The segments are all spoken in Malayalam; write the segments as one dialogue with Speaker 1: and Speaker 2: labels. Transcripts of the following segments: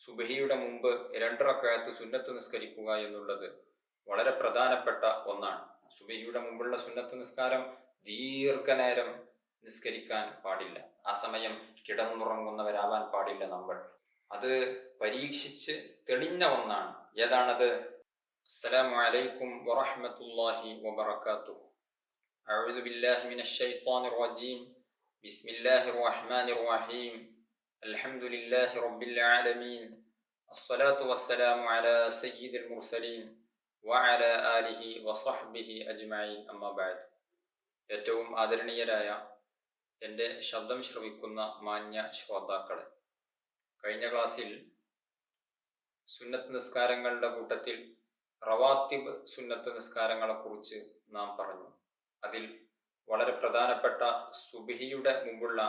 Speaker 1: സുബഹിയുടെ മുമ്പ് 2 റക്അത്ത് സുന്നത്ത് നിസ്കരിക്കുക എന്നുള്ളത് വളരെ പ്രധാനപ്പെട്ട ഒന്നാണ്. സുബഹിയുടെ മുമ്പുള്ള സുന്നത്ത് നിസ്കാരം ദീർഘനേരം നിസ്കരിക്കാൻ പാടില്ല. ആ സമയം കിടന്നുറങ്ങുന്നവരാവാൻ പാടില്ല നമ്മൾ. അത് പരീക്ഷിച്ച് തെളിഞ്ഞ ഒന്നാണ്. ഏതാണത്? അസ്സലാമു അലൈക്കും വറഹ്മത്തുള്ളാഹി വബറകാതുഹു. അഊദു ബില്ലാഹി മിനശ് ശൈത്വാനിർ റജീം. ബിസ്മില്ലാഹിർ റഹ്മാനിർ റഹീം. അൽഹംദുലില്ലാഹി റബ്ബിൽ ആലമീൻ. അസ്സലാത്തു വസ്സലാമു അലാ സയ്യിദിൽ മുർസലീൻ വഅലാ ആലിഹി വസഹ്ബിഹി അജ്മഈൻ. അമ്മാ ബഅദ്. ഏറ്റവും ആദരണീയരായ എൻ്റെ ശബ്ദം ശ്രവിക്കുന്ന മാന്യ ശ്രോതാക്കളെ, കഴിഞ്ഞ ക്ലാസ്സിൽ സുന്നത്ത് നിസ്കാരങ്ങളുടെ കൂട്ടത്തിൽ റവാത്തിബ് സുന്നത്ത് നിസ്കാരങ്ങളെക്കുറിച്ച് നാം പറഞ്ഞു. അതിൽ വളരെ പ്രധാനപ്പെട്ട സുബ്ഹിയുടെ മുമ്പുള്ള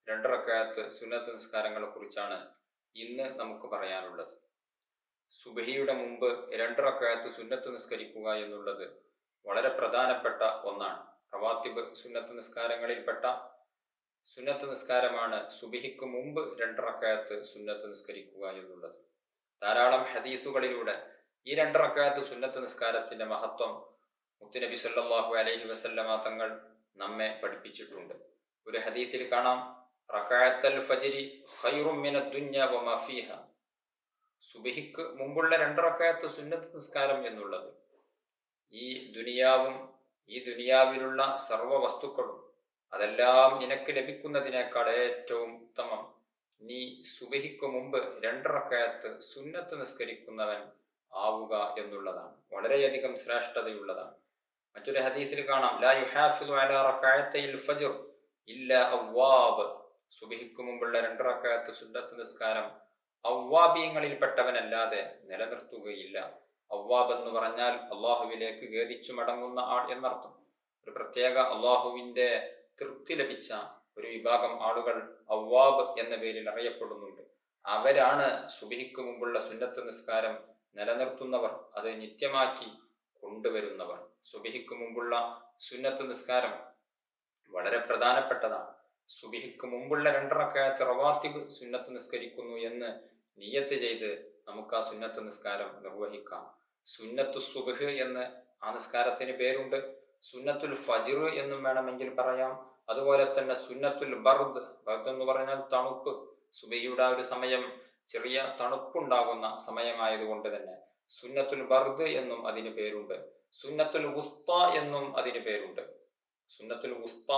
Speaker 1: 2 റക്അത്ത് സുന്നത്ത് നിസ്കാരങ്ങളെക്കുറിച്ചാണ് ഇന്ന് നമുക്ക് പറയാനുള്ളത്. സുബ്ഹിയുടെ മുമ്പ് 2 റക്അത്ത് സുന്നത്ത് നിസ്കരിക്കുക എന്നുള്ളത് വളരെ പ്രധാനപ്പെട്ട ഒന്നാണ്. റവാത്തിബ് സുന്നത്ത് നിസ്കാരങ്ങളിൽപ്പെട്ട സുന്നത്ത് നിസ്കാരമാണ് സുബ്ഹിക്ക് മുമ്പ് 2 റക്അത്ത് സുന്നത്ത് നിസ്കരിക്കുക എന്നുള്ളത്. ധാരാളം ഹദീസുകളിലൂടെ ഈ 2 റക്അത്ത് സുന്നത്ത് നിസ്കാരത്തിന്റെ മഹത്വം മുത്തുനബി സല്ലല്ലാഹു അലൈഹി വസല്ലമ തങ്ങൾ നമ്മെ പഠിപ്പിച്ചിട്ടുണ്ട്. ഒരു ഹദീസിൽ കാണാം, റക്അത്തുൽ ഫജ്രി ഖൈറും മിനദ് ദുനിയ വമാ ഫീഹ. സുബ്ഹിക്ക് മുമ്പുള്ള 2 റക്അത്ത് സുന്നത്ത് നിസ്കാരം എന്നുള്ളത് ഈ ദുനിയാവും ഈ ദുനിയാവിലുള്ള സർവ്വ വസ്തുക്കളും അതെല്ലാം നിനക്ക് ലഭിക്കുന്നതിനേക്കാൾ ഏറ്റവും ഉത്തമം നീ സുബ്ഹിക്ക് മുമ്പ് 2 റക്അത്ത് സുന്നത്ത് നിസ്കരിക്കുന്നവൻ ആവുക എന്നുള്ളതാണ്. വളരെയധികം ശ്രേഷ്ഠതയുള്ളതാണ്. മറ്റൊരു ഹദീസിൽ കാണാം, ലാ യുഹാഫിദു അലാ റക്അത്തൈൽ ഫജ്ർ ഇല്ലാ അവ്വാബ്. സുബ്ഹിക്ക് മുമ്പുള്ള 2 റക്അത്ത് സുന്നത്ത് നിസ്കാരം അവ്വാബീങ്ങളിൽപ്പെട്ടവനല്ലാതെ നിലനിർത്തുകയില്ല. അവ്വാബ് എന്ന് പറഞ്ഞാൽ അള്ളാഹുവിലേക്ക് ഖേദിച്ചു മടങ്ങുന്ന ആൾ എന്നർത്ഥം. ഒരു പ്രത്യേക അള്ളാഹുവിന്റെ തൃപ്തി ലഭിച്ച ഒരു വിഭാഗം ആളുകൾ അവ്വാബ് എന്ന പേരിൽ അറിയപ്പെടുന്നുണ്ട്. അവരാണ് സുബ്ഹിക്ക് മുമ്പുള്ള സുന്നത്ത് നിസ്കാരം നിലനിർത്തുന്നവർ, അത് നിത്യമാക്കി കൊണ്ടുവരുന്നവർ. സുബ്ഹിക്ക് മുമ്പുള്ള സുന്നത്ത് നിസ്കാരം വളരെ പ്രധാനപ്പെട്ടതാണ്. സുബ്ഹിക്ക് മുമ്പുള്ള 2 റക്അത്ത് റവാത്തിബ് സുന്നത്ത് നിസ്കരിക്കുന്നു എന്ന് നിയ്യത്ത് ചെയ്ത് നമുക്ക് ആ സുന്നത്ത് നിസ്കാരം നിർവഹിക്കാം. സുന്നത്തു സുബ്ഹ് എന്ന് ആ നിസ്കാരത്തിന് പേരുണ്ട്. സുന്നത്തുൽ ഫജ്ർ എന്നും വേണമെങ്കിൽ പറയാം. അതുപോലെ തന്നെ സുന്നത്തുൽ ബർദ്. ബർദ് എന്ന് പറഞ്ഞാൽ തണുപ്പ്. സുബ്ഹിയുടെ ഒരു സമയം ചെറിയ തണുപ്പുണ്ടാകുന്ന സമയമായതുകൊണ്ട് തന്നെ സുന്നത്തുൽ ബർദ് എന്നും അതിന് പേരുണ്ട്. സുന്നത്തുൽ വുസ്ത എന്നും അതിന് പേരുണ്ട്. സുന്നത്തുൽ വുസ്ത,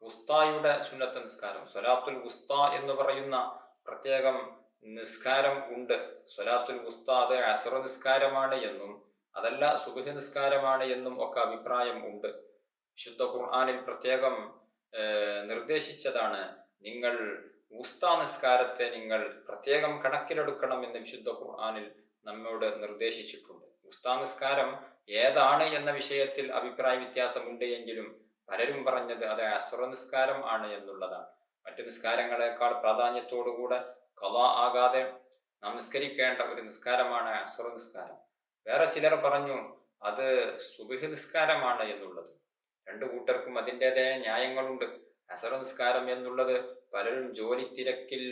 Speaker 1: വുസ്തായുടെ സുന്നത്ത് നിസ്കാരം, സ്വലാത്തുൽ വുസ്ത എന്ന് പറയുന്ന പ്രത്യേകം നിസ്കാരം ഉണ്ട്. സ്വലാത്തുൽ വുസ്ത അത് അസ്ർ നിസ്കാരമാണ് എന്നും അതല്ല സുബ്ഹ് നിസ്കാരമാണ് എന്നും ഒക്കെ അഭിപ്രായം ഉണ്ട്. വിശുദ്ധ ഖുർആനിൽ പ്രത്യേകം നിർദ്ദേശിച്ചതാണ്, നിങ്ങൾ വുസ്ത നിസ്കാരത്തെ നിങ്ങൾ പ്രത്യേകം കണക്കിലെടുക്കണം എന്ന് വിശുദ്ധ ഖുർആനിൽ നമ്മോട് നിർദ്ദേശിച്ചിട്ടുണ്ട്. വുസ്ത നിസ്കാരം ഏതാണ് എന്ന വിഷയത്തിൽ അഭിപ്രായ വ്യത്യാസമുണ്ട് എങ്കിലും പലരും പറഞ്ഞത് അത് അസ്ർ നിസ്കാരം ആണ് എന്നുള്ളതാണ്. മറ്റു നിസ്കാരങ്ങളെക്കാൾ പ്രാധാന്യത്തോടുകൂടെ ഖളാ ആകാതെ നാം നിസ്കരിക്കേണ്ട ഒരു നിസ്കാരമാണ് അസ്ർ നിസ്കാരം. വേറെ ചിലർ പറഞ്ഞു അത് സുബ്ഹ് നിസ്കാരമാണ് എന്നുള്ളത്. 2 കൂട്ടർക്കും അതിൻ്റെതായ ന്യായങ്ങളുണ്ട്. അസ്ർ നിസ്കാരം എന്നുള്ളത് പലരും ജോലി തിരക്കിൽ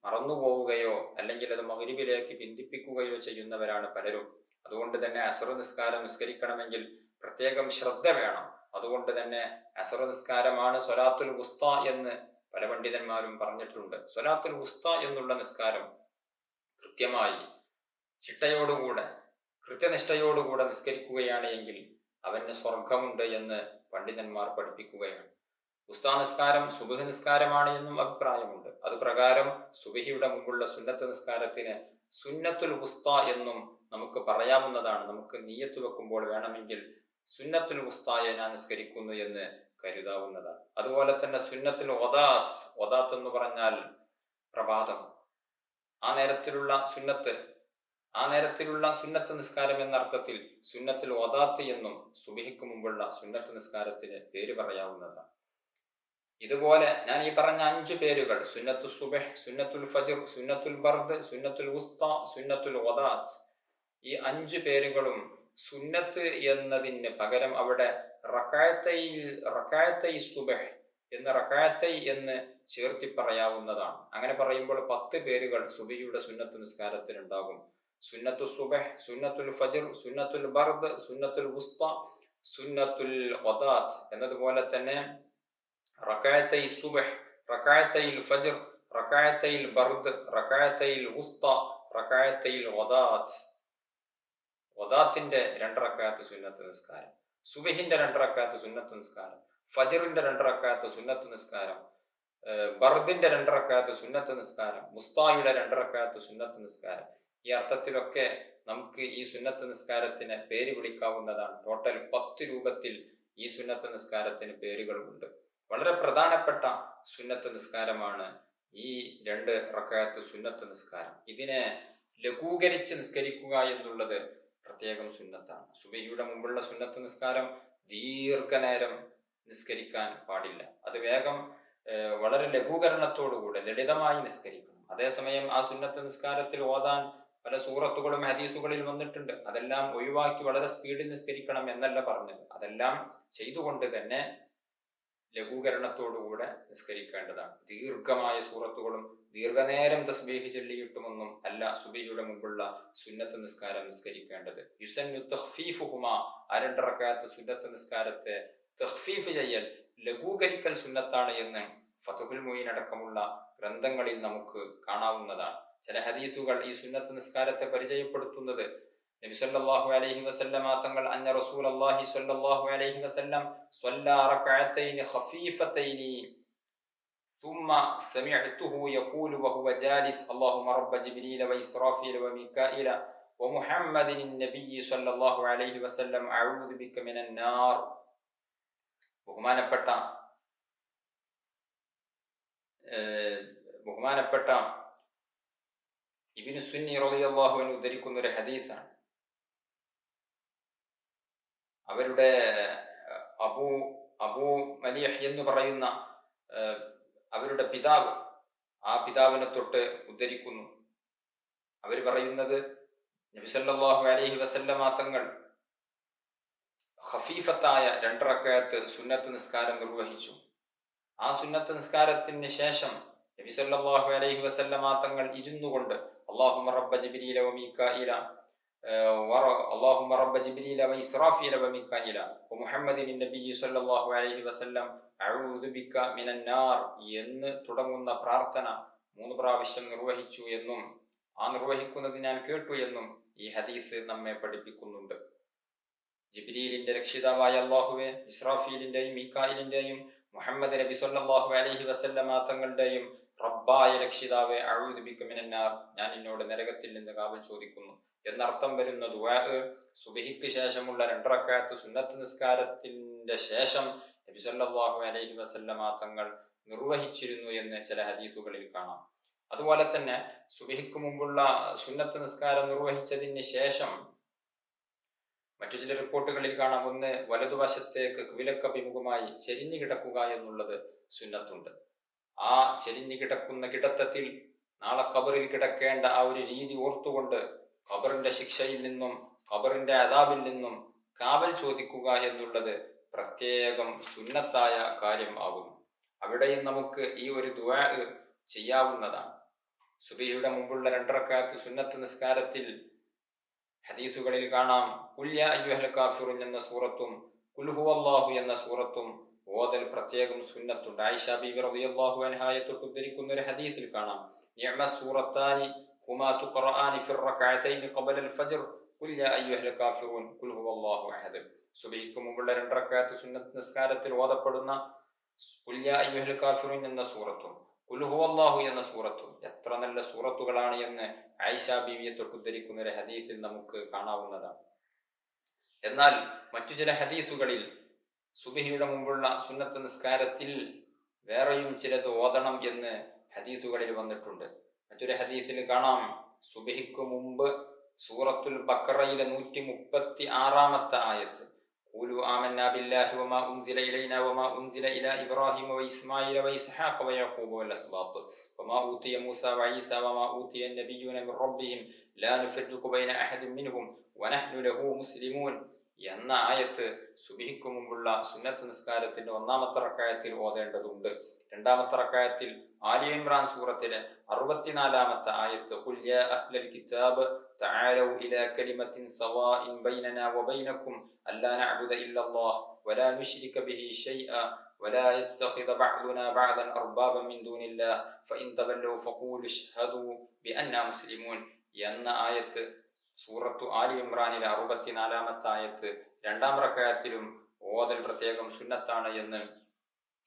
Speaker 1: മറന്നുപോവുകയോ അല്ലെങ്കിൽ അത് മഗ്രിബിലേക്ക് പിന്തിപ്പിക്കുകയോ ചെയ്യുന്നവരാണ് പലരും. അതുകൊണ്ട് തന്നെ അസ്ർ നിസ്കാരം നിസ്കരിക്കണമെങ്കിൽ പ്രത്യേകം ശ്രദ്ധ വേണം. അതുകൊണ്ട് തന്നെ അസ്ർ നിസ്കാരമാണ് സ്വലാത്തുൽ വുസ്ത എന്ന് പല പണ്ഡിതന്മാരും പറഞ്ഞിട്ടുണ്ട്. സ്വലാത്തുൽ വുസ്ത എന്നുള്ള നിസ്കാരം കൃത്യമായി ചിട്ടയോടുകൂടെ കൃത്യനിഷ്ഠയോടുകൂടെ നിസ്കരിക്കുകയാണ് എങ്കിൽ അവന് സ്വർഗമുണ്ട് എന്ന് പണ്ഡിതന്മാർ പഠിപ്പിക്കുകയാണ്. വുസ്ത നിസ്കാരം സുബ്ഹ് നിസ്കാരമാണ് എന്നും അഭിപ്രായമുണ്ട്. അത് പ്രകാരം സുബ്ഹിയുടെ മുമ്പുള്ള സുന്നത്ത് നിസ്കാരത്തിന് സുന്നത്തുൽ വുസ്ത എന്നും നമുക്ക് പറയാവുന്നതാണ്. നമുക്ക് നിയ്യത്ത് വെക്കുമ്പോൾ വേണമെങ്കിൽ സുന്നത്തുൽ വുസ്തായെ ഞാൻ നിസ്കരിക്കുന്നു എന്ന് കരുതാവുന്നതാണ്. അതുപോലെ തന്നെ സുന്നത്തുൽ വദാത്ത്, വദാത്ത് എന്ന് പറഞ്ഞാൽ പ്രഭാതം, ആ നേരത്തിലുള്ള സുന്നത്ത് നിസ്കാരം എന്ന അർത്ഥത്തിൽ സുന്നത്തുൽ വദാത്ത് എന്നും സുബ്ഹിക്ക് മുമ്പുള്ള സുന്നത്ത് നിസ്കാരത്തിന് പേര് പറയാവുന്നതാണ്. ഇതുപോലെ ഞാൻ ഈ പറഞ്ഞ 5 പേരുകൾ, സുന്നത്തു സുബ്ഹ്, സുന്നത്തുൽ ഫജ്ർ, സുന്നത്തുൽ ബർദ്, സുന്നത്തുൽ വുസ്ത, സുന്നത്തുൽ വദാത്ത്, ഈ 5 പേരുകളും സുന്നത്ത് എന്നതിന് പകരം അവിടെ റക്അത്തൈ സുബ്ഹ് എന്ന് ചേർത്തി പറയാവുന്നതാണ്. അങ്ങനെ പറയുമ്പോൾ 10 പേരുകൾ സുബഹിയുടെ സുന്നത്ത് നിസ്കാരത്തിന് ഉണ്ടാകും. സുന്നത്തു സുബഹ്, സുന്നത്തുൽ ഫജ്ർ, സുന്നത്തുൽ ബർദ്, സുന്നത്തുൽ വുസ്ത, സുന്നത്തുൽ ഖദാത്ത് എന്നതുപോലെ തന്നെ റകഅത്തൈ സുബഹ്, റകഅത്തൈൽ ഫജ്ർ, റകഅത്തൈൽ ബർദ്, റകഅത്തൈൽ വുസ്ത, റകഅത്തൈൽ ഖദാത്ത്. ഖദാത്തിന്റെ 2 റകഅത്ത് സുന്നത്ത് നിസ്കാരം, സുബഹിന്റെ 2 റകഅത്ത് സുന്നത്ത് നിസ്കാരം, ഫജ്റിന്റെ 2 റകഅത്ത് സുന്നത്ത് നിസ്കാരം, ബർദിന്റെ 2 റകഅത്ത് സുന്നത്ത് നിസ്കാരം, മുസ്തായുടെ 2 റകഅത്ത് സുന്നത്ത് നിസ്കാരം. ഈ അർത്ഥത്തിലൊക്കെ നമുക്ക് ഈ സുന്നത്ത് നിസ്കാരത്തിന് പേര് വിളിക്കാവുന്നതാണ്. ടോട്ടൽ 10 രൂപത്തിൽ ഈ സുന്നത്ത് നിസ്കാരത്തിന് പേരുകളുണ്ട്. വളരെ പ്രധാനപ്പെട്ട സുന്നത്ത് നിസ്കാരമാണ് ഈ 2 റകഅത്ത് സുന്നത്ത് നിസ്കാരം. ഇതിനെ ലഘൂകരിച്ച് നിസ്കരിക്കുക എന്നുള്ളത് പ്രത്യേകം സുന്നത്താണ്. സുബഹിയുടെ മുമ്പുള്ള സുന്നത്ത് നിസ്കാരം ദീർഘനേരം നിസ്കരിക്കാൻ പാടില്ല. അത് വേഗം വളരെ ലഘൂകരണത്തോടുകൂടെ ലളിതമായി നിസ്കരിക്കണം. അതേസമയം ആ സുന്നത്ത് നിസ്കാരത്തിൽ ഓതാൻ പല സൂറത്തുകളും ഹദീസുകളിൽ വന്നിട്ടുണ്ട്. അതെല്ലാം ഒഴിവാക്കി വളരെ സ്പീഡിൽ നിസ്കരിക്കണം എന്നല്ല പറഞ്ഞത്. അതെല്ലാം ചെയ്തുകൊണ്ട് തന്നെ ലഘൂകരണത്തോടുകൂടെ നിസ്കരിക്കേണ്ടതാണ്. ദീർഘമായ സൂറത്തുകളും ദീർഘനേരം തസ്ബീഹ് ചൊല്ലിയിട്ടുമൊന്നും അല്ല സുബഹിയുടെ മുമ്പുള്ള സുന്നത്ത് നിസ്കാരം നിസ്കരിക്കേണ്ടത്. യുസന്നു തഖ്ഫീഫുഹുമാ, 2 റകഅത്ത് സുന്നത്ത് നിസ്കാരത്തെ തഖ്ഫീഫ് ചെയ്യൽ, ലഘൂകരിക്കൽ സുന്നത്താണ് എന്ന് ഫതുഹുൽ മുഈൻ അടക്കമുള്ള ഗ്രന്ഥങ്ങളിൽ നമുക്ക് കാണാവുന്നതാണ്. ചില ഹദീസുകൾ ഈ സുന്നത്ത് നിസ്കാരത്തെ പരിചയപ്പെടുത്തുന്നത് നബി സല്ലല്ലാഹു അലൈഹി വസല്ലം തങ്ങൾ അന്ന റസൂലുള്ളാഹി സ്വല്ലല്ലാഹു അലൈഹി വസല്ലം സ്വല്ലാ റകഅത്തൈനി ഖഫീഫത്തൈനി ثم سمعته يقول وهو جالس اللهم رب جبريل وإسرافيل وميكائيل ومحمد النبي صلى الله عليه وسلم أعوذ بك من النار. ബഹുമാനപ്പെട്ട ഇബ്നു സുന്നി റളിയല്ലാഹു അൻഹു ഉദ്ധരിക്കുന്ന ഒരു ഹദീസാണ്. അവരുടെ അബൂ മലീഹ് എന്ന് പറയുന്ന അവരുടെ പിതാവ്, ആ പിതാവിനെ തൊട്ട് ഉദ്ധരിക്കുന്നു. അവർ പറയുന്നത് നബി സല്ലല്ലാഹു അലൈഹി വസല്ലമ തങ്ങൾ ഖഫീഫത്തായ 2 റകഅത്ത് സുന്നത്ത് നിസ്കാരം നിർവഹിച്ചു. ആ സുന്നത്ത് നിസ്കാരത്തിന് ശേഷം നബി സല്ലല്ലാഹു അലൈഹി വസല്ലമ തങ്ങൾ ഇരുന്നു കൊണ്ട് അല്ലാഹുമ്മ റബ്ബ ജിബ്രീല വ മീകായില اللهم رب جبريل وإسرافيل وميكائيل ومحمد النبي صلى الله عليه وسلم أعوذ بك من النار എന്ന് തുടങ്ങുന്ന പ്രാർത്ഥന 3 പ്രാവശ്യം നിർവഹിച്ചു എന്നും ആ നിർവഹിക്കുന്നത് ഞാൻ കേട്ടു എന്നും ഈ ഹദീസ് നമ്മെ പഠിപ്പിക്കുന്നുണ്ട്. ജിബ്രീലിന്റെ രക്ഷിതാവായ അല്ലാഹുവേ, ഇസ്രാഫീലിന്റെയും മീകായിലിന്റെയും മുഹമ്മദ് നബി സല്ലല്ലാഹു അലൈഹി വസല്ലമ തങ്ങളുടെയും റബ്ബായ രക്ഷിതാവേ, അഊദു ബിക മിനൻ നാർ, ഞാൻ നിന്നോട് നരകത്തിൽ നിന്ന് കാവൽ ചോദിക്കുന്നു എന്നർത്ഥം വരുന്ന ദുആ സുബഹിക്ക് ശേഷമുള്ള 2 റകഅത്ത് സുന്നത്ത് നിസ്കാരത്തിന്റെ ശേഷം നബി സല്ലല്ലാഹു അലൈഹി വസല്ലമ തങ്ങൾ നിർവഹിച്ചിരുന്നു എന്ന് ചില ഹദീസുകളിൽ കാണാം. അതുപോലെ തന്നെ സുബഹിക്ക് മുമ്പുള്ള സുന്നത്ത് നിസ്കാരം നിർവഹിച്ചതിന് ശേഷം മറ്റു ചില റിപ്പോർട്ടുകളിൽ കാണാം, ഒന്ന് വലതുവശത്തേക്ക് കിബിലക്കഭിമുഖമായി ചെരിഞ്ഞു കിടക്കുക എന്നുള്ളത് സുന്നത്തുണ്ട്. ആ ചെരിഞ്ഞു കിടക്കുന്ന കിടത്തത്തിൽ നാളെ ഖബറിൽ കിടക്കേണ്ട ആ ഒരു രീതി ഓർത്തുകൊണ്ട് ഖബറിന്റെ ശിക്ഷയിൽ നിന്നും ഖബറിന്റെ അദാബിൽ നിന്നും കാവൽ ചോദിക്കുക എന്നുള്ളത് പ്രത്യേകം സുന്നത്തായ കാര്യം ആകുന്നു. അവിടെയും നമുക്ക് ഈ ഒരു ദുആ ചെയ്യാവുന്നതാണ്. സുബഹിയുടെ മുമ്പുള്ള 2 റകഅത്ത് സുന്നത്ത് നിസ്കാരത്തിൽ ഹദീസുകളിൽ കാണാം ഖുൽ യാ അയ്യുഹൽ കാഫിറൂൻ എന്ന സൂറത്തും ഖുൽ ഹുവല്ലാഹു എന്ന സൂറത്തും ഓതൽ പ്രത്യേകം സുന്നത്തുണ്ട്. ആയിഷ ബീവി റളിയല്ലാഹു അൻഹായെ തൊട്ട് ഉദ്ധരിക്കുന്ന ഒരു ഹദീസിൽ കാണാം, നിഅമ സൂറത്താനി ഹുമാ തുഖറആനി ഫി റകഅത്തൈനി ഖബല അൽ-ഫജ്ർ ഖുൽ യാ അയ്യുഹൽ കാഫിറൂൻ ഖുൽ ഹുവല്ലാഹു അഹദ്. സുബഹിക്ക് മുമ്പുള്ള 2 റകഅത്ത് സുന്നത്ത് നിസ്കാരത്തിൽ ഓതപ്പെടുന്ന ഖുൽ യാ അയ്യുഹൽ കാഫിറൂൻ എന്ന സൂറത്തും ഖുൽ ഹുവല്ലാഹു എന്ന സൂറത്തും എത്ര നല്ല സൂറത്തുകളാണ് എന്ന് ആയിഷ ബീവിയെ തൊട്ട് ഉദ്ധരിക്കുന്ന ഒരു ഹദീസിൽ നമുക്ക് കാണാവുന്നതാണ്. എന്നാൽ മറ്റു ചില ഹദീസുകളിൽ സുബഹിയുടെ മുമ്പുള്ള സുന്നത്ത് നിസ്കാരത്തിൽ വേറെയും ചിലത് ഓതണം എന്ന് ഹദീസുകളിൽ വന്നിട്ടുണ്ട്. മറ്റൊരു ഹദീസിൽ കാണാം, സുബഹിക്ക് മുമ്പ് സൂറത്തുൽ ബഖറയിലെ 136-ാമത്തെ ആയത്ത് ഖൂലു ആമന്നാ ബില്ലാഹി വമാ ഉൻസില ഇലൈനാ വമാ ഉൻസില ഇലാ ഇബ്രാഹീമ വഇസ്മാഈല വഇസ്ഹാഖ വയഖൂബ വൽഅസ്ബാത്ത് വമാ ഊതിയ മൂസാ വഈസ വമാ ഊതിയ നബിയ്യൂന മിർ റബ്ബിഹിം ലാ നുഫർരിഖു ബൈന അഹദിൻ മിൻഹും വനഹ്നു ലഹു മുസ്ലിമൂൻ എന്ന ആയത്ത് സുബഹിക്ക് മുമ്പുള്ള സുന്നത്ത് നിസ്കാരത്തിന്റെ 1-ാമത്തെ റകഅത്തിൽ ഓതേണ്ടതുണ്ട്. രണ്ടാമത്തെ റക്അത്തിൽ ആലി ഇമ്രാൻ സൂറത്തിലെ 64-ാമത്തെ ആയത്ത് ഖുൽ യാ അഹ്ലൽ കിതാബ് തആലൂ ഇലാ കലിമത്തിൻ സവാഇൻ ബൈനനാ വബൈനകും അല്ലാ നഅ്ബുദ ഇല്ലല്ലാഹ് വലാ നുശ്രിക ബിഹി ശൈഅ വലാ യത്തഖിദ ബഅ്ദുനാ ബഅ്ദൻ അർബാബൻ മിൻ ദൂനില്ലാഹ് ഫഇൻ തവല്ലൂ ഫഖൂലു അശ്ഹദൂ ബിഅന്നാ മുസ്ലിമൂൻ എന്ന ആയത്ത് സൂറത്തു ആലി ഇമ്രാനിലെ 64-ാമത്തെ ആയത്ത് രണ്ടാം റക്അത്തിലും ഓതൽ പ്രത്യേകം സുന്നത്താണ് എന്ന്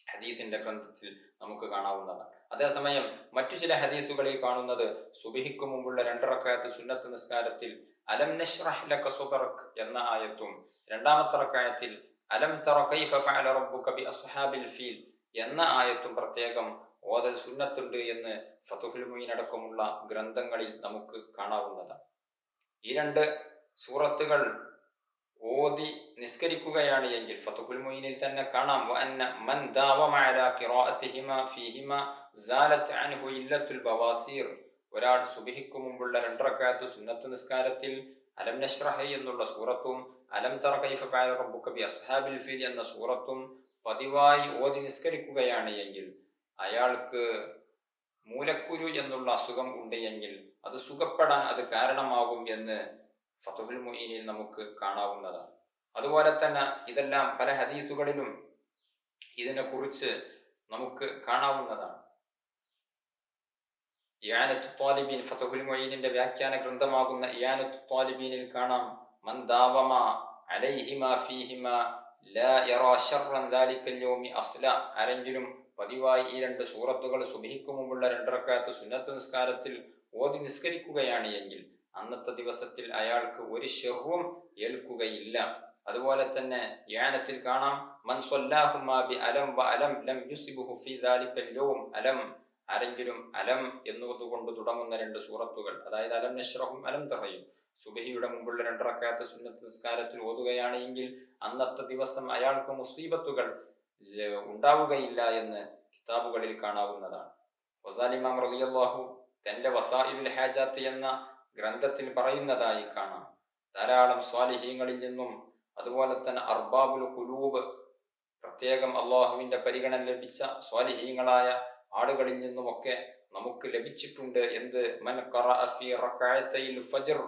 Speaker 1: ഹദീസിന്റെ ഗ്രന്ഥത്തിൽ നമുക്ക് കാണാവുന്നതാണ്. അതേസമയം മറ്റു ചില ഹദീസുകളിൽ കാണുന്നത് സുബ്ഹിക്ക് മുമ്പുള്ള 2 റക്അത്ത് സുന്നത്ത് നിസ്കാരത്തിൽ അലം നശ്റഹ് ലക സദ്റക് എന്ന ആയത്തും രണ്ടാമത്തെ റക്അത്തിൽ അലം തറ കൈഫ ഫഅല റബ്ബുക ബി അസ്ഹാബിൽ ഫീൽ എന്ന ആയത്തും പ്രത്യേകം ഓതൽ സുന്നത്തുണ്ട് എന്ന് ഫതുഹുൽ മുഈൻ അടക്കമുള്ള ഗ്രന്ഥങ്ങളിൽ നമുക്ക് കാണാവുന്നതാണ്. ഈ 2 സൂറത്തുകൾ ഓതി നിസ്കരിക്കുകയാണ് എങ്കിൽ ഫതുഹുൽ മുഈനിൽ തന്നെ കാണാം വഅന്ന മൻ ദാവമ അലാ ഖിറാഅതിഹിമ ഫീഹിമ സാലത് അൻഹു ഇല്ലത്തുൽ ബവാസീർ. ഒരാൾ സുബ്ഹിക്ക് മുമ്പുള്ള 2 റക്അത്ത് സുന്നത്ത് നിസ്കാരത്തിൽ അലം നശ്റഹ് എന്നുള്ള സൂറത്തും അലം തറ കൈഫ ഫഅല റബ്ബുക ബി അസ്ഹാബിൽ ഫീൽ എന്ന സൂറത്തും പതിവായി ഓതി നിസ്കരിക്കുകയാണ് എങ്കിൽ അയാൾക്ക് മൂലക്കുരു എന്നുള്ള അസുഖം ഉണ്ട് എങ്കിൽ അത് സുഖപ്പെടാൻ അത് കാരണമാകും എന്ന് ഫതുഹുൽ മുഈനിൽ നമുക്ക് കാണാവുന്നതാണ്. അതുപോലെ തന്നെ ഇതെല്ലാം പല ഹദീസുകളിലും ഇതിനെക്കുറിച്ച് നമുക്ക് കാണാവുന്നതാണ്. ഇആനത്തു ത്വാലിബീൻ ഫതുഹുൽ മുഈനിന്റെ വ്യാഖ്യാന ഗ്രന്ഥമാകുന്ന ഇആനത്തു ത്വാലിബീനിൽ കാണാം മൻ ദാവമ അലൈഹിമാ ഫീഹിമാ ലാ യറാ ശർറൻ ദാലിക്കൽ യൗമി അസ്ല. ആരെങ്കിലും പതിവായി ഈ 2 സൂറത്തുകൾ സുബ്ഹിക്ക് മുമ്പുള്ള 2 റക്അത്ത് സുന്നത്ത് നിസ്കാരത്തിൽ ഓതി നിസ്കരിക്കുകയാണ് എങ്കിൽ അന്നത്തെ ദിവസത്തിൽ അയാൾക്ക് ഒരു ശർറും ഏൽക്കുകയില്ല. അതുപോലെ തന്നെ യാനത്തിൽ കാണാം മൻ സ്വല്ലാഹുമാ ബി അലം വ അലം ലം യുസിബുഹു ഫീ ദാലിക്കൽ യൗം അലം. ആരെങ്കിലും അലം എന്നതുകൊണ്ട് തുടങ്ങുന്ന 2 സൂറത്തുകൾ, അതായത് അലം നശ്റഹും അലം തറയും സുബ്ഹിയുടെ മുമ്പുള്ള 2 റക്അത്ത് സുന്നത്ത് നിസ്കാരത്തിൽ ഓതുകയാണ് എങ്കിൽ അന്നത്തെ ദിവസം അയാൾക്ക് മുസീബത്തുകൾ ഉണ്ടാവുകയില്ല എന്ന് കിതാബുകളിൽ കാണാവുന്നതാണ്. ഗസാലി ഇമാം റളിയല്ലാഹു തന്റെ വസായിലുൽ ഹാജാത്ത് എന്ന ഗ്രന്ഥത്തിൽ പറയുന്നതായി കാണാം. ധാരാളം സ്വാലിഹീങ്ങളിൽ നിന്നും അതുപോലെ തന്നെ അർബാബുൽ ഖുലൂബ്, പ്രത്യേകം അള്ളാഹുവിന്റെ പരിഗണന ലഭിച്ച സ്വാലിഹീങ്ങളായ ആളുകളിൽ നിന്നുമൊക്കെ നമുക്ക് ലഭിച്ചിട്ടുണ്ട്. എന്ത് മൻ ഖറഅ ഫീ റക്അത്തൈൽ ഫജ്ർ,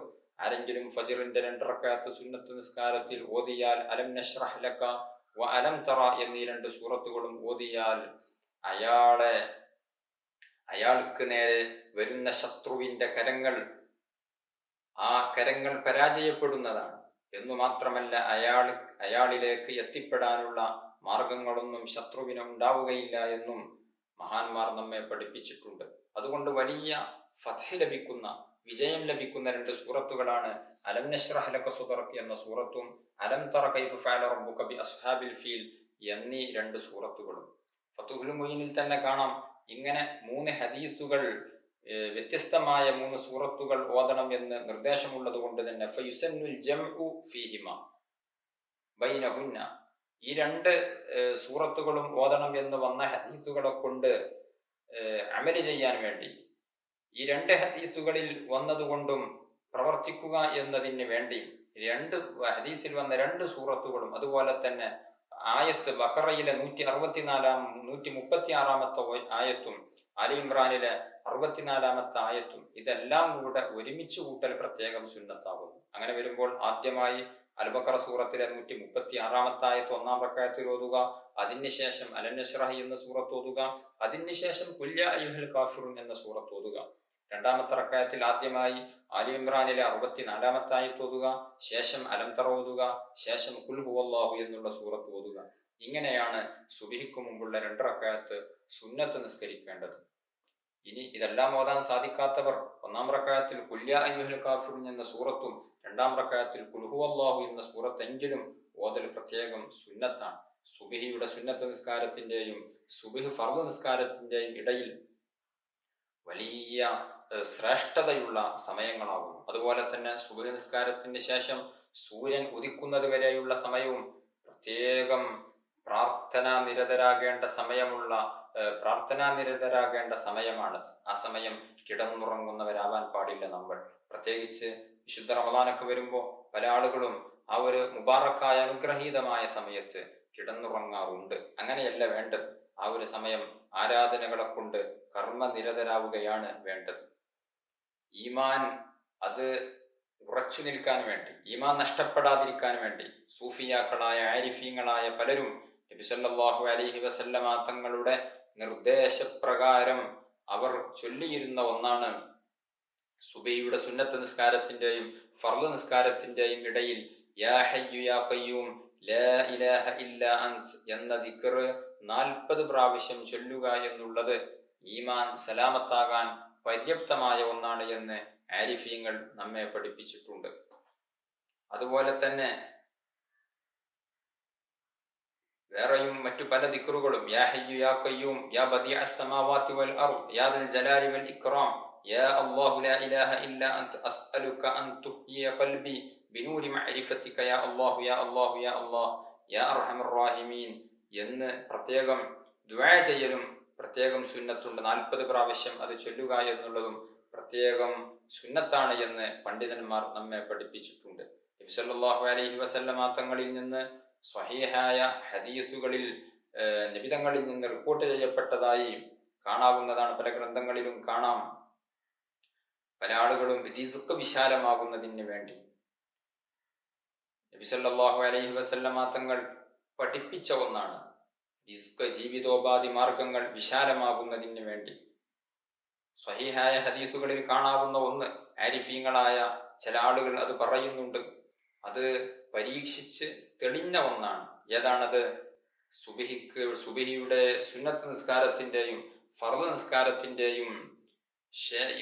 Speaker 1: ആരെങ്കിലും ഫജ്റിന്റെ 2 റക്അത്ത് സുന്നത്ത് നിസ്കാരത്തിൽ ഓതിയാൽ അലം നശ്റഹ് ലക വ അലം തറ എന്നീ 2 സൂറത്തുകളും ഓതിയാൽ അയാൾക്ക് നേരെ വരുന്ന ശത്രുവിന്റെ കരങ്ങൾ പരാജയപ്പെടുന്നതാണ് എന്നു മാത്രമല്ല അയാളിലേക്ക് എത്തിപ്പെടാനുള്ള മാർഗങ്ങളൊന്നും ശത്രുവിന് ഉണ്ടാവുകയില്ല എന്നും മഹാന്മാർ നമ്മെ പഠിപ്പിച്ചിട്ടുണ്ട്. അതുകൊണ്ട് വലിയ ഫത്ഹ് ലഭിക്കുന്ന, വിജയം ലഭിക്കുന്ന 2 സൂറത്തുകളാണ് അലം നശ്റഹ് ലക സദ്റക് എന്ന സൂറത്തും അലം തറ കൈഫ ഫഅല റബ്ബുക ബി അസ്ഹാബിൽ ഫീൽ എന്നീ 2 സൂറത്തുകളും. ഫതുഹുൽ മുഈനിൽ തന്നെ കാണാം ഇങ്ങനെ 3 ഹദീസുകൾ, വ്യത്യസ്തമായ 3 സൂറത്തുകൾ ഓതണം എന്ന് നിർദ്ദേശമുള്ളത് കൊണ്ട് തന്നെ ഫയുസന്നുൽ ജംഉ ഫീഹിമ ബൈനഹുന്ന, ഈ 2 സൂറത്തുകളും ഓതണം എന്ന് വന്ന ഹദീസുകളെ കൊണ്ട് അമല് ചെയ്യാൻ വേണ്ടി, ഈ 2 ഹദീസുകളിൽ വന്നതുകൊണ്ടും പ്രവർത്തിക്കുക എന്നതിന് വേണ്ടി 2 ഹദീസിൽ വന്ന 2 സൂറത്തുകളും അതുപോലെ തന്നെ ആയത്ത് ബഖറയിലെ 136-ാമത്തെ ആയത്തും ആലി ഇമ്രാനിലെ 64-ാമത്തെ ആയത്തും ഇതെല്ലാം കൂടെ ഒരുമിച്ച് കൂട്ടൽ പ്രത്യേകം സുന്നത്താകുന്നു. അങ്ങനെ വരുമ്പോൾ ആദ്യമായി അൽ ബഖറ സൂറത്തിലെ 136-ാമത്തെ ആയത്ത് 1-ാം റക്അത്തിൽ ഓതുക, അതിനുശേഷം അലം നശ്റഹ് എന്ന സൂറത്ത് ഓതുക, അതിനുശേഷം ഖുൽ യാ അയ്യുഹൽ കാഫിറൂൻ എന്ന സൂറത്ത് ഓതുക. 2-ാമത്തെ റക്അത്തിൽ ആദ്യമായി ആലി ഇമ്രാനിലെ 64-ാമത്തെ ആയത്ത് ഓതുക, ശേഷം അലം തറ ഓതുക, ശേഷം ഖുൽ ഹുവല്ലാഹു എന്നുള്ള സൂറത്ത് ഓതുക. ഇങ്ങനെയാണ് സുബ്ഹിക്ക് മുമ്പുള്ള 2 റക്അത്ത് സുന്നത്ത് നിസ്കരിക്കേണ്ടത്. ഇനി ഇതെല്ലാം ഓതാൻ സാധിക്കാത്തവർ 1-ാം റക്അത്തിൽ ഖുൽ യാ അയ്യുഹൽ കാഫിറൂൻ എന്ന സൂറത്തും 2-ാം റക്അത്തിൽ ഖുൽ ഹുവല്ലാഹു എന്ന സൂറത്തെങ്കിലും ഓതൽ പ്രത്യേകം സുന്നത്താണ്. സുബ്ഹിയുടെ സുന്നത്ത് നിസ്കാരത്തിന്റെയും സുബ്ഹ് ഫർള് നിസ്കാരത്തിന്റെയും ഇടയിൽ വലിയ ശ്രേഷ്ഠതയുള്ള സമയങ്ങളാകുന്നു. അതുപോലെ തന്നെ സുബ്ഹ് നിസ്കാരത്തിന് ശേഷം സൂര്യൻ ഉദിക്കുന്നത് വരെയുള്ള സമയവും പ്രത്യേകം പ്രാർത്ഥനാനിരതരാകേണ്ട സമയമാണ്. ആ സമയം കിടന്നുറങ്ങുന്നവരാവാൻ പാടില്ല നമ്മൾ. പ്രത്യേകിച്ച് വിശുദ്ധ റമദാനൊക്കെ വരുമ്പോൾ പല ആളുകളും ആ ഒരു മുബാറക്കായ അനുഗ്രഹീതമായ സമയത്ത് കിടന്നുറങ്ങാറുണ്ട്. അങ്ങനെയല്ല വേണ്ടത്. ആ ആ ഒരു സമയം ആരാധനകളെ കൊണ്ട് കർമ്മനിരതരാവുകയാണ് വേണ്ടത്. ഈമാൻ അത് ഉറച്ചു നിൽക്കാൻ വേണ്ടി, ഈമാൻ നഷ്ടപ്പെടാതിരിക്കാൻ വേണ്ടി സൂഫിയാക്കളായ ആരിഫീങ്ങളായ പലരും നബി സല്ലല്ലാഹു അലൈഹി വസല്ലമ തങ്ങളുടെ നിർദ്ദേശപ്രകാരം അവർ ചൊല്ലിയിരുന്ന ഒന്നാണ് സുബഹിയുടെ സുന്നത്ത് നിസ്കാരത്തിന്റെയും ഫർള് നിസ്കാരത്തിന്റെയും ഇടയിൽ യാ ഹയ്യു യാ ഖയ്യൂം ലാ ഇലാഹ ഇല്ലാ അൻസ് എന്ന ദിക്ർ 40 പ്രാവശ്യം ചൊല്ലുക എന്നുള്ളത് ഈമാൻ സലാമത്താകാൻ പര്യാപ്തമായ ഒന്നാണ് എന്ന് ആരിഫീങ്ങൾ നമ്മെ പഠിപ്പിച്ചിട്ടുണ്ട്. അതുപോലെ തന്നെ വേറെയും മറ്റു പല ദിക്റുകളും യാ ഹയ്യു യാ ഖയ്യൂം യാ ബദിഅസ് സമാവാതി വൽ അർദ് യാ ദൽ ജലാലി വൽ ഇക്റാം യാ അല്ലാഹു ലാ ഇലാഹ ഇല്ലാ അൻത അസ്അലുക അൻ തുഹ്യിയ ഖൽബി ബിനൂരി മഅരിഫതിക യാ അല്ലാഹു യാ അല്ലാഹു യാ അല്ലാഹ് യാ അർഹമർ റഹീമീൻ എന്ന് പ്രത്യേകം ദുആ ചെയ്യലും പ്രത്യേകം സുന്നത്തുണ്ട്. 40 പ്രാവശ്യം അത് ചൊല്ലുക എന്നുള്ളതും പ്രത്യേകം സുന്നത്താണ് എന്ന് പണ്ഡിതന്മാർ നമ്മെ പഠിപ്പിച്ചിട്ടുണ്ട്. നബി സല്ലല്ലാഹു അലൈഹി വസല്ലമ തങ്ങളിൽ നിന്ന് സ്വഹീഹായ ഹദീസുകളിൽ നബിതങ്ങളിൽ നിന്ന് റിപ്പോർട്ട് ചെയ്യപ്പെട്ടതായി കാണാവുന്നതാണ്. പല ഗ്രന്ഥങ്ങളിലും കാണാം. പല ആളുകളും റിസ്ക് വിശാലമാകുന്നതിന് വേണ്ടി നബി സല്ലല്ലാഹു അലൈഹി വസല്ലമ തങ്ങൾ പഠിപ്പിച്ച ഒന്നാണ്. റിസ്ക് ജീവിതോപാധി മാർഗങ്ങൾ വിശാലമാകുന്നതിന് വേണ്ടി സ്വഹീഹായ ഹദീസുകളിൽ കാണാവുന്ന ഒന്ന്, ആരിഫീങ്ങളായ ചില ആളുകൾ അത് പറയുന്നുണ്ട്. അത് പരീക്ഷിച്ച് തെളിഞ്ഞ ഒന്നാണ്. ഏതാണത്? സുബഹിയുടെ സുന്നത്ത് നിസ്കാരത്തിന്റെയും ഫർള് നിസ്കാരത്തിന്റെയും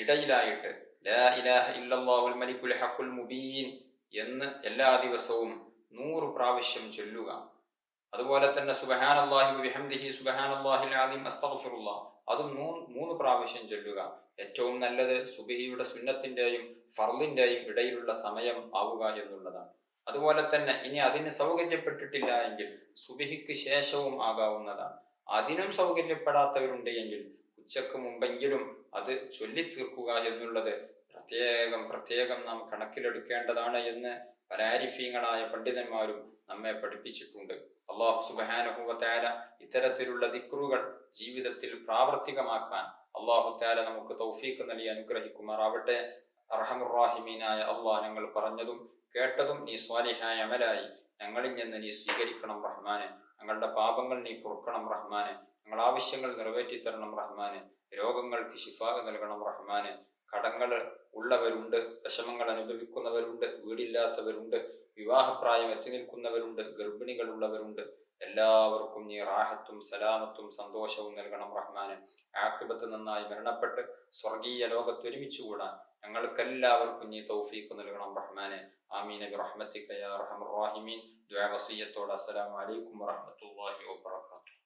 Speaker 1: ഇടയിലായിട്ട് ലാ ഇലാഹ ഇല്ലല്ലാഹുൽ മലിക്കുൽ ഹഖുൽ മുബീൻ എന്ന് എല്ലാ ദിവസവും 100 പ്രാവശ്യം ചൊല്ലുക. അതുപോലെ തന്നെ സുബ്ഹാനല്ലാഹി വബിഹംദിഹി സുബ്ഹാനല്ലാഹിൽ അസീം അസ്തഗ്ഫിറുല്ലാഹ് അതും 3 പ്രാവശ്യം ചൊല്ലുക. ഏറ്റവും നല്ലത് സുബഹിയുടെ സുന്നത്തിന്റെയും ഫർളിന്റെയും ഇടയിലുള്ള സമയം ആവുക എന്നുള്ളതാണ്. അതുപോലെ തന്നെ ഇനി അതിന് സൗകര്യപ്പെട്ടിട്ടില്ല എങ്കിൽ സുബഹിക്ക് ശേഷവും ആകാവുന്നതാണ്. അതിനും സൗകര്യപ്പെടാത്തവരുണ്ട് എങ്കിൽ ഉച്ചക്ക് മുമ്പെങ്കിലും അത് ചൊല്ലിത്തീർക്കുക എന്നുള്ളത് പ്രത്യേകം നാം കണക്കിലെടുക്കേണ്ടതാണ് എന്ന് പല ആരിഫീങ്ങളായ പണ്ഡിതന്മാരും നമ്മെ പഠിപ്പിച്ചിട്ടുണ്ട്. അല്ലാഹു സുബ്ഹാനഹു വ തആല ഇത്തരത്തിലുള്ള ദിക്റുകൾ ജീവിതത്തിൽ പ്രാവർത്തികമാക്കാൻ അല്ലാഹു തആല നമുക്ക് തൗഫീഖ് നൽകി അനുഗ്രഹിക്കുമാറാവട്ടെ. അർഹമുർ റഹീമീനായ അല്ലാഹ്, ഞങ്ങൾ പറഞ്ഞതും കേട്ടതും നീ സ്വാലിഹായ അമലായി ഞങ്ങളിൽ നിന്ന് നീ സ്വീകരിക്കണം റഹ്മാനെ. ഞങ്ങളുടെ പാപങ്ങൾ നീ പൊറുക്കണം റഹ്മാനെ. ഞങ്ങളുടെ ആവശ്യങ്ങൾ നിറവേറ്റി തരണം റഹ്മാനെ. രോഗങ്ങൾക്ക് ശിഫാ നൽകണം റഹ്മാനെ. കടങ്ങൾ ഉള്ളവരുണ്ട്, വിഷമങ്ങൾ അനുഭവിക്കുന്നവരുണ്ട്, വീടില്ലാത്തവരുണ്ട്, വിവാഹപ്രായം എത്തി നിൽക്കുന്നവരുണ്ട്, ഗർഭിണികളുള്ളവരുണ്ട്. എല്ലാവർക്കും നീ റാഹത്തും സലാമത്തും സന്തോഷവും നൽകണം റഹ്മാനെ. ആഖിബത്ത് നന്നായി മരണപ്പെട്ട് സ്വർഗീയ ലോകത്ത് ഒരുമിച്ചുകൂടാൻ ഞങ്ങൾക്കെല്ലാവർക്കും നീ തൗഫീഖ് നൽകണം റഹ്മാനെ. ആമീൻ ബിറഹ്മതിക യാ അർഹമർ റഹീമീൻ. ദുആ വസിയത്തോടെ അസ്സലാമു അലൈക്കും വറഹ്മത്തുള്ളാഹി വബറകാതുഹു.